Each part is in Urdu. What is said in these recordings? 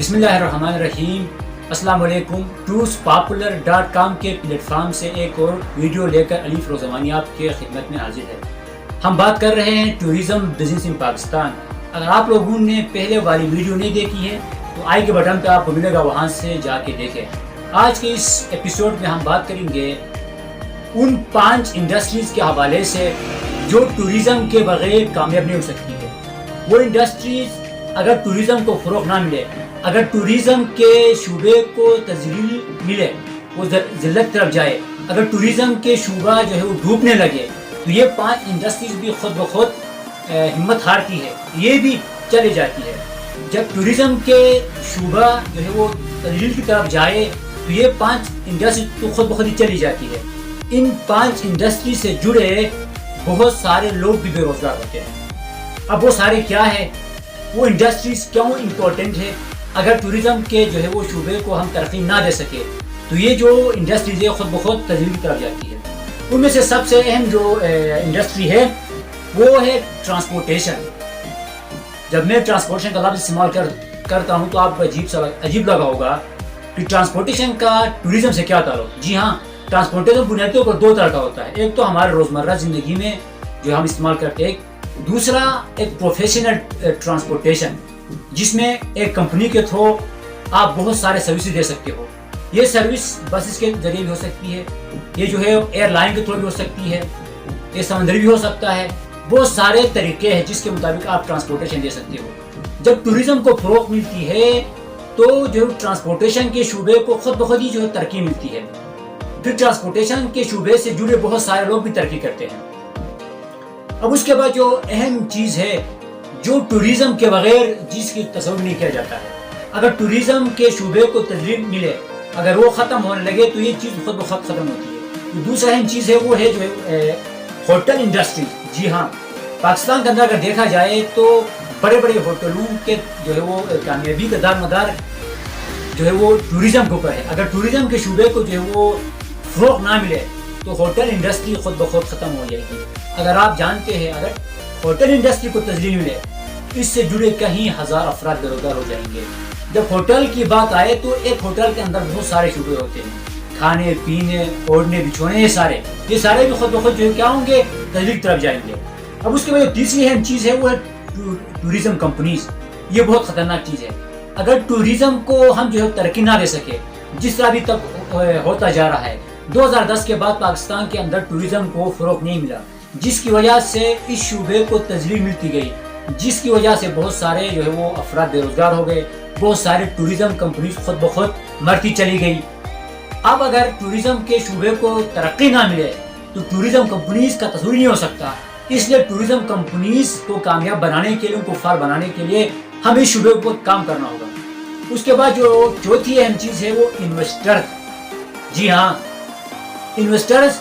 بسم اللہ الرحمن الرحیم۔ السلام علیکم۔ TruthPopular.com کے پلیٹ فارم سے ایک اور ویڈیو لے کر علی فیروز زمانی آپ کے خدمت میں حاضر ہے۔ ہم بات کر رہے ہیں ٹورزم بزنس ان پاکستان۔ اگر آپ لوگوں نے پہلے والی ویڈیو نہیں دیکھی ہے تو آئی کے بٹن پہ آپ کو ملے گا، وہاں سے جا کے دیکھیں۔ آج کے اس ایپیسوڈ میں ہم بات کریں گے ان 5 انڈسٹریز کے حوالے سے جو ٹورزم کے بغیر کامیاب نہیں ہو سکتی ہے۔ وہ انڈسٹریز اگر ٹورزم کو فروغ نہ ملے، اگر ٹورزم کے شعبے کو تذلیل ملے، وہ ذلت طرف جائے، اگر ٹورزم کے شعبہ جو ہے وہ ڈوبنے لگے، تو یہ 5 انڈسٹریز بھی خود بخود ہمت ہارتی ہے، یہ بھی چلے جاتی ہے۔ جب ٹورزم کے شعبہ جو ہے وہ تذلیل کی طرف جائے تو یہ 5 انڈسٹری تو خود بخود ہی چلی جاتی ہے۔ ان 5 انڈسٹری سے جڑے بہت سارے لوگ بھی بے روزگار ہوتے ہیں۔ اب وہ سارے کیا ہے، وہ انڈسٹریز کیوں امپورٹنٹ ہے؟ اگر ٹورزم کے جو ہے وہ شعبے کو ہم ترقی نہ دے سکے تو یہ جو انڈسٹریز ہے خود بخود تذلیل کی طرف جاتی ہے۔ ان میں سے سب سے اہم جو انڈسٹری ہے وہ ہے ٹرانسپورٹیشن۔ جب میں ٹرانسپورٹیشن کا لفظ استعمال کرتا ہوں تو آپ کو عجیب لگا ہوگا کہ ٹرانسپورٹیشن کا ٹورزم سے کیا تعلق؟ جی ہاں، ٹرانسپورٹیشن بنیادی طور پر 2 طرح کا ہوتا ہے۔ ایک تو ہمارے روزمرہ زندگی میں جو ہم استعمال کرتے ہیں، دوسرا ایک پروفیشنل ٹرانسپورٹیشن، جس میں ایک کمپنی کے تھرو آپ بہت سارے سروسز دے سکتے ہو۔ یہ سروس بسز کے ذریعے بھی ہو سکتی ہے، یہ جو ہے ایئر لائن کے تھرو بھی ہو سکتی ہے، یہ سمندری بھی ہو سکتا ہے۔ بہت سارے طریقے ہیں جس کے مطابق آپ ٹرانسپورٹیشن دے سکتے ہو۔ جب ٹورزم کو فروغ ملتی ہے تو جو ٹرانسپورٹیشن کے شعبے کو خود بخود ہی جو ہے ترقی ملتی ہے، پھر ٹرانسپورٹیشن کے شعبے سے جڑے بہت سارے لوگ بھی ترقی کرتے ہیں۔ اب اس کے بعد جو اہم چیز ہے جو ٹورزم کے بغیر جس کی تصور نہیں کیا جاتا ہے، اگر ٹورزم کے شعبے کو ترغیب ملے، اگر وہ ختم ہونے لگے تو یہ چیز خود بخود ختم ہوتی ہے۔ تو دوسرا اہم چیز ہے وہ ہے جو ہے ہوٹل انڈسٹری۔ جی ہاں، پاکستان کے اندر اگر دیکھا جائے تو بڑے بڑے ہوٹلوں کے جو ہے وہ کامیابی کا دار مدار جو ہے وہ ٹورزم کے اوپر ہے۔ اگر ٹورزم کے شعبے کو جو ہے وہ فروغ نہ ملے تو ہوٹل انڈسٹری خود بخود ختم ہو جائے گی۔ اگر آپ جانتے ہیں، اگر ہوٹل انڈسٹری کو تذلیل ملے، اس سے جڑے کہیں ہزار افراد بے روزگار ہو جائیں گے۔ جب ہوٹل کی بات آئے تو ایک ہوٹل کے اندر بہت سارے شعبے ہوتے ہیں، کھانے پینے، اوڑھنے بچھونے، یہ سارے بھی خود بخود جو ہے کیا ہوں گے، تذلیل کی طرف جائیں گے۔ اب اس کے بعد تیسری اہم چیز ہے وہ ہے ٹورزم کمپنیز۔ یہ بہت خطرناک چیز ہے۔ اگر ٹورزم کو ہم جو ہے ترقی نہ دے سکے، جس طرح ابھی تک ہوتا جا رہا ہے، 2010 کے بعد پاکستان کے اندر ٹورزم کو فروغ نہیں ملا، جس کی وجہ سے اس شعبے کو تذلیل ملتی گئی، جس کی وجہ سے بہت سارے جو ہے وہ افراد بے روزگار ہو گئے، بہت سارے ٹورزم کمپنیز خود بخود مرتی چلی گئی۔ اب اگر ٹورزم کے شعبے کو ترقی نہ ملے تو ٹورزم کمپنیز کا تصور نہیں ہو سکتا۔ اس لیے ٹورزم کمپنیز کو کامیاب بنانے کے لیے، ان کو فعال بنانے کے لیے ہمیں اس شعبے پر کام کرنا ہوگا۔ اس کے بعد جو چوتھی اہم چیز ہے وہ انویسٹر۔ جی ہاں، انویسٹرز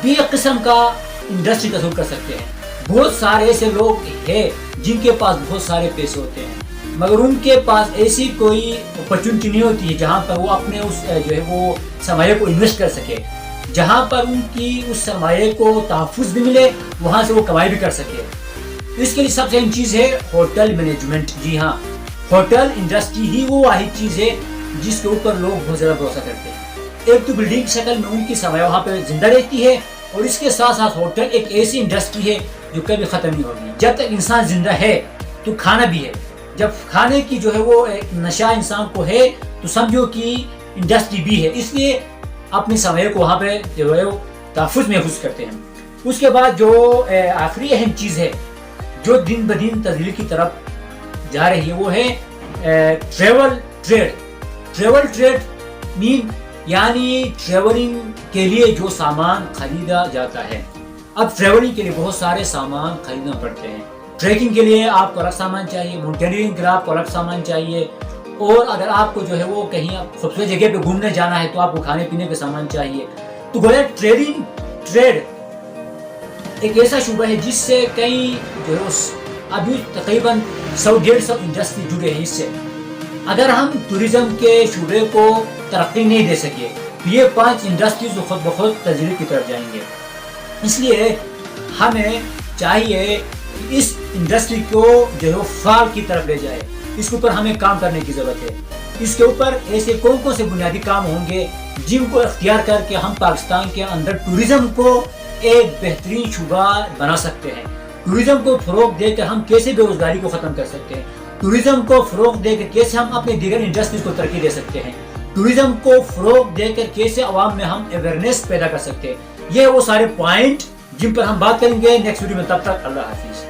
بھی ایک قسم کا انڈسٹری تصور کر سکتے ہیں۔ بہت سارے ایسے لوگ ہیں جن کے پاس بہت سارے پیسے ہوتے ہیں، مگر ان کے پاس ایسی کوئی اپرچونٹی نہیں ہوتی ہے جہاں پر وہ اپنے اس جو ہے وہ سرمایہ کو انویسٹ کر سکے، جہاں پر ان کی اس سرمایہ کو تحفظ بھی ملے، وہاں سے وہ کمائی بھی کر سکے۔ اس کے لیے سب سے اہم چیز ہے ہوٹل مینجمنٹ۔ جی ہاں، ہوٹل انڈسٹری ہی وہ واحد چیز ہے جس کے اوپر لوگ بہت زیادہ بھروسہ کرتے ہیں۔ ایک تو بلڈنگ کی شکل میں ان کی سرمایہ وہاں پہ زندہ رہتی ہے، اور اس کے ساتھ ساتھ ہوٹل ایک ایسی انڈسٹری ہے جو کبھی ختم نہیں ہوگی۔ جب تک انسان زندہ ہے تو کھانا بھی ہے۔ جب کھانے کی جو ہے وہ ایک نشہ انسان کو ہے تو سمجھو کہ انڈسٹری بھی ہے۔ اس لیے اپنی سرمایہ کو وہاں پہ جو ہے وہ تحفظ محفوظ کرتے ہیں۔ اس کے بعد جو آخری اہم چیز ہے جو دن بدن تذلیل کی طرف جا رہی ہے وہ ہے ٹریول ٹریڈ۔ ٹریول ٹریڈ یعنی ٹریولنگ کے لیے جو سامان خریدا جاتا ہے۔ اب ٹریولنگ کے لیے بہت سارے سامان خریدنا پڑتے ہیں۔ ٹریکنگ کے لیے آپ کو الگ سامان چاہیے، ماؤنٹینئرنگ کے لیے آپ کو الگ سامان چاہیے، اور اگر آپ کو جو ہے وہ کہیں خوبصورت جگہ پہ گھومنے جانا ہے تو آپ کو کھانے پینے کا سامان چاہیے۔ تو گویا ٹریڈ ایک ایسا شعبہ ہے جس سے کئی جو ہے ابھی تقریباً 100-150 انڈسٹری جڑے ہیں۔ اس سے اگر ہم ٹورزم کے شعبے کو ترقی نہیں دے سکے تو یہ 5 انڈسٹریز خود بخود تذلیل کی طرف جائیں گے۔ اس لیے ہمیں چاہیے کہ اس انڈسٹری کو جو ہے فعال کی طرف لے جائے، اس کے اوپر ہمیں کام کرنے کی ضرورت ہے. اس کے اوپر ایسے کون سے بنیادی کام ہوں گے جن کو اختیار کر کے ہم پاکستان کے اندر ٹورزم کو ایک بہترین شعبہ بنا سکتے ہیں. ٹورزم کو فروغ دے کر ہم کیسے بے روزگاری کو ختم کر سکتے ہیں. ٹورزم کو فروغ دے کر کیسے ہم اپنے دیگر انڈسٹریز کو ترقی دے سکتے ہیں. ٹورزم کو فروغ دے کر کیسے عوام میں ہم اویئرنیس پیدا کر سکتے ہیں. یہ وہ سارے پوائنٹ جن پر ہم بات کریں گے نیکسٹ ویڈیو میں. تب تک اللہ حافظ.